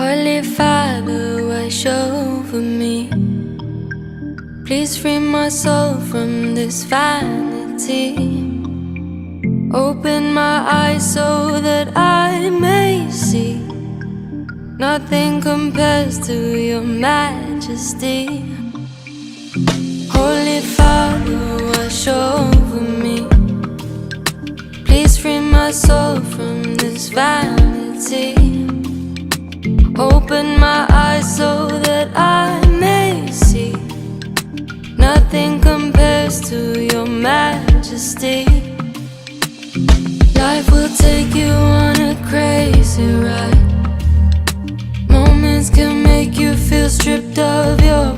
Holy Father, wash over me. Please free my soul from this vanity. Open my eyes so that I may see. Nothing compares to your majesty. Holy Father, wash over me. Please free my soul from this vanity. Open my eyes so that I may see. Nothing compares to your majesty. Life will take you on a crazy ride. Moments can make you feel stripped of your